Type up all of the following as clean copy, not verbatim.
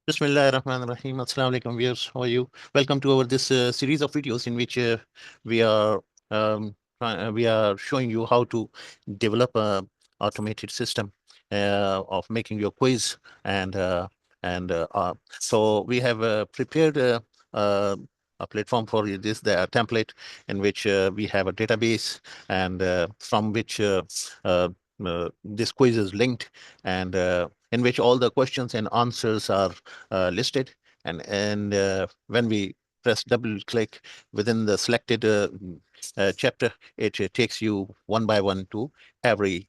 Bismillah ar-Rahman ar-Rahim. Assalamu alaikum viewers. How are you? Welcome to our this series of videos in which we are we are showing you how to develop a automated system of making your quiz and so we have prepared uh, a platform for this, the template in which we have a database and from which this quiz is linked and in which all the questions and answers are listed. And when we press double click within the selected chapter, it takes you one by one to every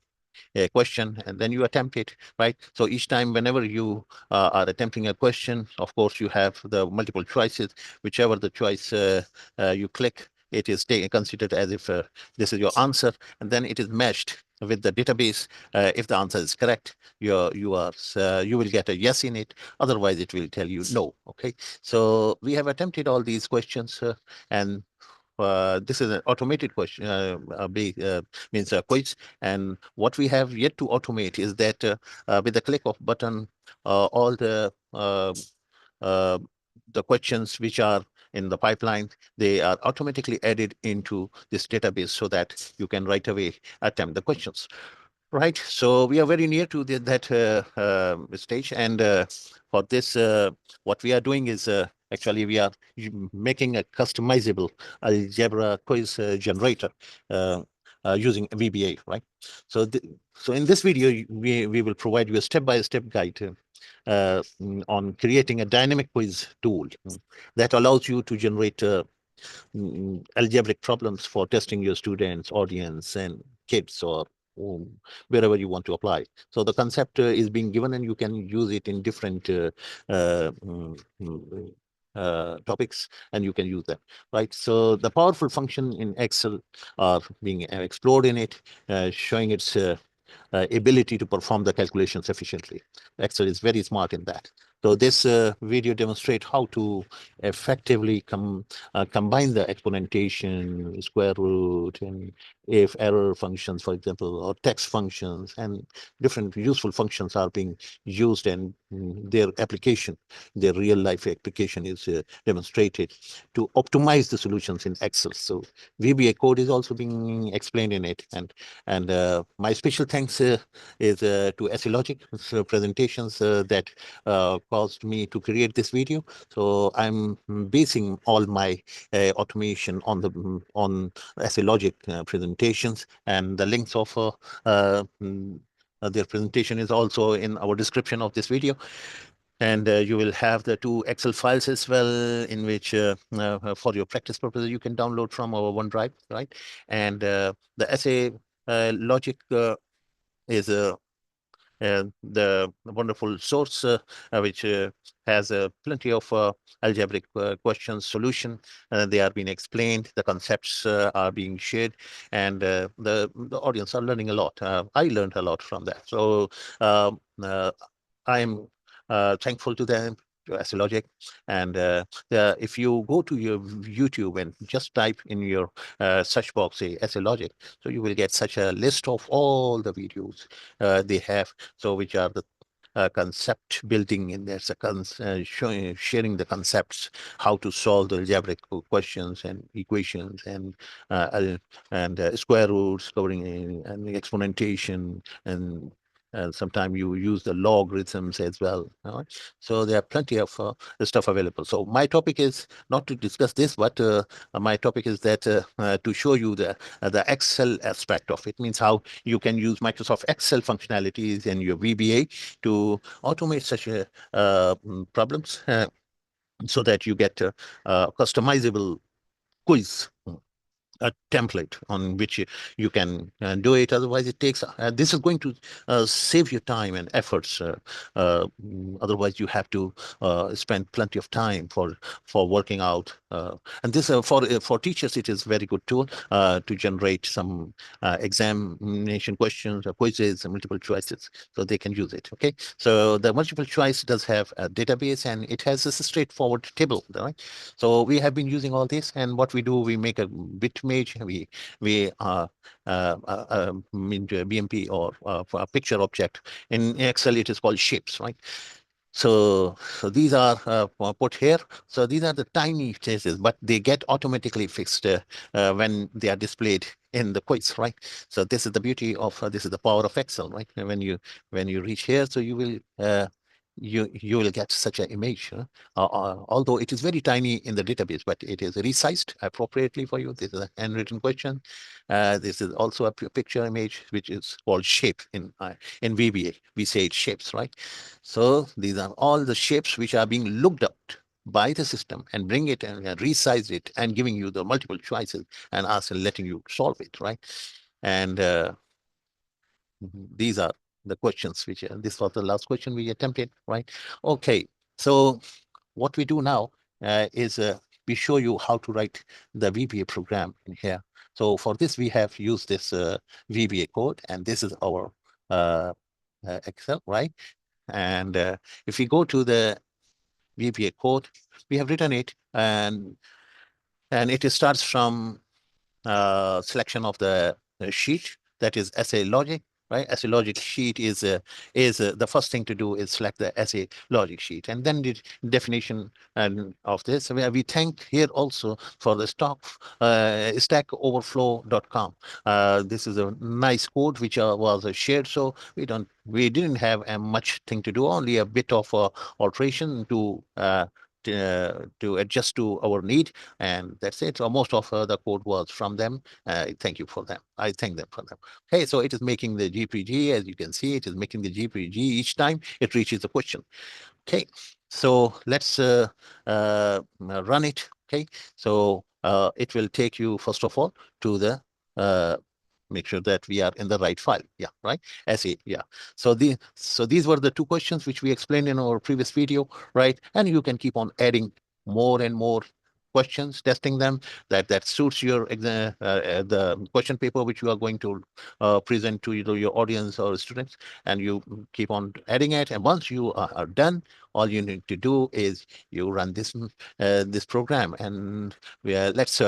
question, and then you attempt it, right? So each time, whenever you are attempting a question, of course, you have the multiple choices. Whichever the choice you click, it is considered as if this is your answer, and then it is matched with the database. If the answer is correct, you will get a yes in it. Otherwise, it will tell you no. Okay. So we have attempted all these questions, and this is an automated question, means a quiz. And what we have yet to automate is that with the click of button, all uh, the questions which are in the pipeline, they are automatically added into this database so that you can right away attempt the questions. Right. So we are very near to that stage. And for this, what we are doing is actually we are making a customizable algebra quiz generator uh, using VBA, right? So, so in this video, we will provide you a step-by-step guide on creating a dynamic quiz tool that allows you to generate algebraic problems for testing your students, audience, and kids, or wherever you want to apply. So the concept is being given, and you can use it in different uh, mm, mm, topics, and you can use them, right? So the powerful function in Excel are being explored in it, showing its ability to perform the calculations efficiently. Excel is very smart in that. So this video demonstrates how to effectively combine the exponentation, square root, and if error functions, for example, or text functions, and different useful functions are being used, and their application, their real life application is demonstrated to optimize the solutions in Excel. So VBA code is also being explained in it, and my special thanks is to SE presentations that caused me to create this video. So I'm basing all my automation on the on SE presentations, and the links of their presentation is also in our description of this video. And you will have the two Excel files as well, in which for your practice purposes, you can download from our OneDrive, right? And the essay logic is the wonderful source which has plenty of algebraic questions solution. They are being explained, the concepts are being shared, and the audience are learning a lot. I learned a lot from that. So um, I'm thankful to them, to Logic. And if you go to your YouTube and just type in your search box, say Logic, so you will get such a list of all the videos they have, so which are the concept building in there, so showing, sharing the concepts, how to solve the algebraic questions and equations, and square roots, covering and the exponentation, and sometimes you use the logarithms as well. Right? So there are plenty of stuff available. So my topic is not to discuss this, but my topic is that to show you the Excel aspect of it, means how you can use Microsoft Excel functionalities in your VBA to automate such problems, so that you get a customizable quiz, a template on which you can do it. Otherwise, it takes this is going to save you time and efforts. Otherwise, you have to spend plenty of time for working out. And this for teachers, it is very good tool to generate some examination questions, quizzes, and multiple choices, so they can use it. Okay, so the multiple choice does have a database, and it has this straightforward table, right? So we have been using all this, and what we do, we make a bit image, we into a BMP or for a picture object. In Excel, it is called shapes, right? So these are put here. So these are the tiny changes, but they get automatically fixed when they are displayed in the quiz, right? So this is the beauty of this is the power of Excel, right? And when you reach here, so you will you will get such an image, although it is very tiny in the database, but it is resized appropriately for you. This is a handwritten question. This is also a picture image, which is called shape in VBA. We say it shapes, right? So these are all the shapes which are being looked at by the system and bring it and resize it and giving you the multiple choices and ask and letting you solve it, right? And these are the questions which this was the last question we attempted, right? Okay, so what we do now is we show you how to write the VBA program in here. So for this, we have used this VBA code, and this is our Excel, right? And if we go to the VBA code, we have written it, and it starts from selection of the sheet, that is essay logic, right? Essay logic sheet is the first thing to do is select the essay logic sheet, and then the definition and of this. We thank here also for the stackoverflow.com. This is a nice code which was shared, so we didn't have much thing to do, only a bit of alteration to adjust to our need, and that's it. So most of the code was from them. Thank you for them. I thank them for them. Okay, so it is making the GPG, as you can see, it is making the GPG each time it reaches the question. Okay, so let's run it. Okay, so it will take you first of all to the make sure that we are in the right file. Yeah, right. Essay. Yeah. So these were the two questions which we explained in our previous video, right? And you can keep on adding more and more questions, testing them that suits your the question paper which you are going to present to your audience or students, and you keep on adding it. And once you are done, all you need to do is you run this program, and let's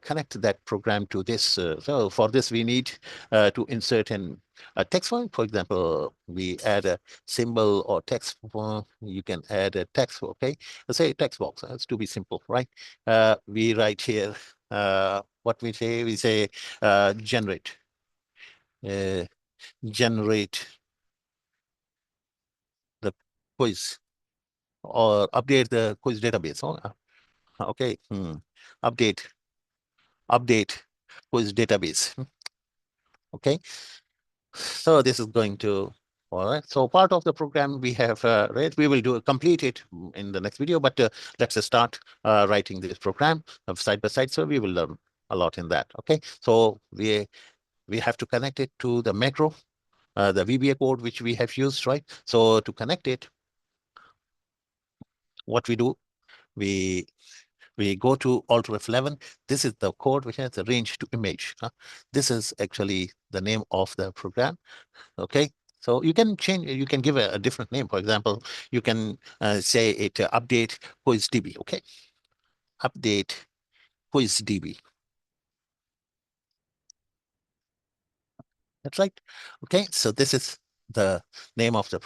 connect that program to this. So for this, we need to insert a text file. For example, we add a symbol or text. You can add a text. Okay, let's say text box. That's to be simple, right? We write here what we say. We say generate. Uh, generate the quiz or update the quiz database. Oh, okay. Update update quiz database. Okay. So this is going to, all right. So part of the program we have read, we will complete it in the next video, but let's start writing this program side by side. So we will learn a lot in that. Okay. So we have to connect it to the macro, the VBA code, which we have used, right? So to connect it, what we do, we go to Alt F11. This is the code which has the range to image. This is actually the name of the program. Okay, so you can change, you can give a different name. For example, you can say it update quiz DB. Okay, update quiz DB. That's right. Okay, so this is the name of the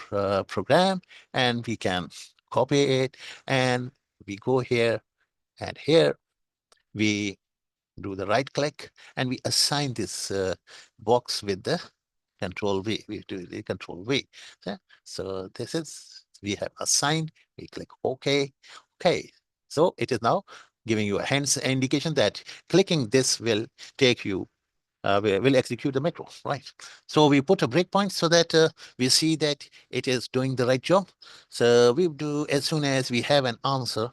program, and we can copy it, and we go here, and here we do the right click, and we assign this box with the control V. We do the control V. Yeah. So this is, we have assigned, we click OK. Okay. So it is now giving you a hands indication that clicking this will take you will execute the macro, right? So we put a breakpoint so that we see that it is doing the right job. So we do, as soon as we have an answer,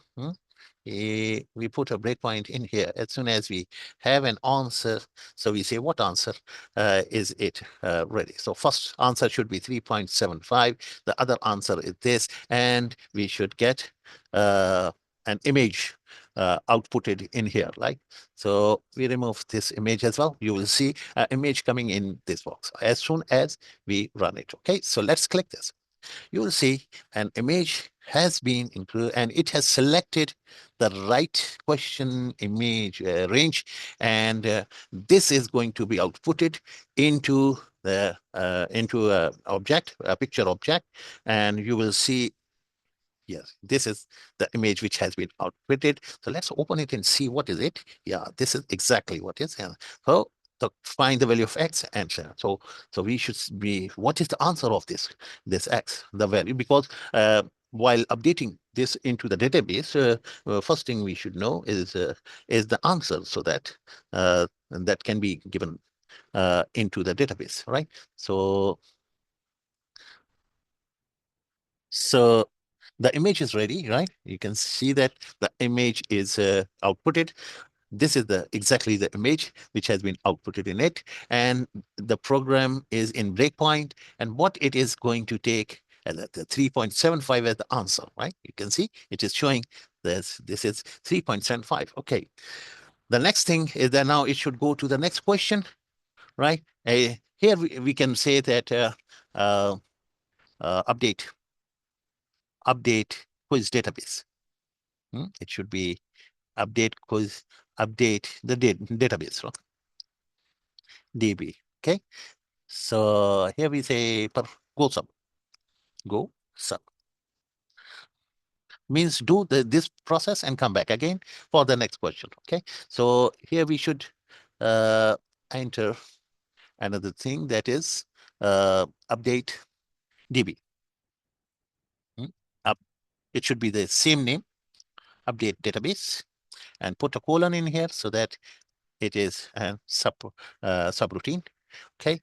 we put a breakpoint in here as soon as we have an answer. So we say what answer is it ready. So first answer should be 3.75. The other answer is this, and we should get an image outputted in here, like. So we remove this image as well. You will see an image coming in this box as soon as we run it. Okay, so let's click this. You will see an image has been included, and it has selected the right question image range, and this is going to be outputted into the into a object, a picture object, and you will see Yes, this is the image which has been outputted. So let's open it and see what is it. Yeah, this is exactly what is. So find the value of x and so we should be, what is the answer of this x, the value, because while updating this into the database, first thing we should know is the answer, so that that can be given into the database, right? So the image is ready, right? You can see that the image is outputted. This is exactly the image which has been outputted in it, and the program is in breakpoint, and what it is going to take the 3.75 as the answer, right? You can see it is showing this is 3.75. Okay. The next thing is that now it should go to the next question, right? Here we can say that uh, update quiz database. It should be update quiz, update the database, right? DB. Okay. So here we say go sub means do this process and come back again for the next question. Okay. So here we should uh, enter another thing, that is update DB. Up, it should be the same name, update database, and put a colon in here so that it is a subroutine. Okay.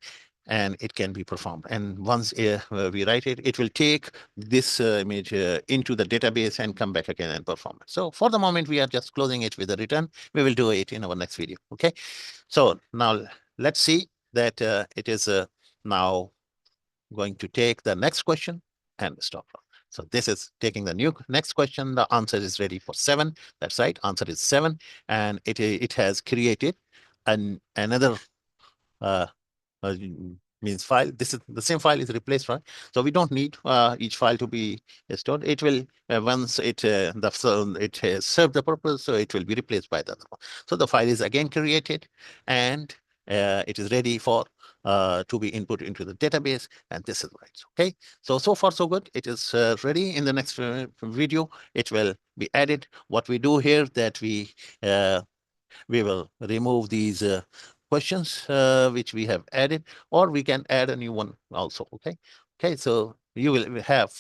And it can be performed. And once we write it, it will take this image into the database and come back again and perform it. So for the moment, we are just closing it with a return. We will do it in our next video. Okay. So now let's see that it is now going to take the next question and stop. So this is taking the next question. The answer is ready for 7. That's right. Answer is 7. And it has created another uh, means file. This is the same file is replaced, right? So we don't need each file to be stored. It will once it it has served the purpose, so it will be replaced by the other one. So the file is again created, and it is ready for to be input into the database, and this is right. Okay, so far so good. It is ready. In the next video, it will be added. What we do here, that we will remove these questions which we have added, or we can add a new one also. Okay. Okay. So you will have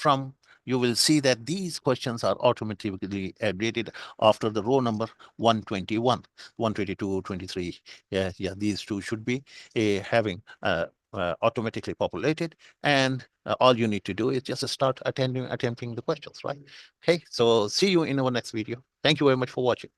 you will see that these questions are automatically updated after the row number 121, 122, 23. Yeah. These two should be having automatically populated, and all you need to do is just start attempting the questions, right? Okay. So see you in our next video. Thank you very much for watching.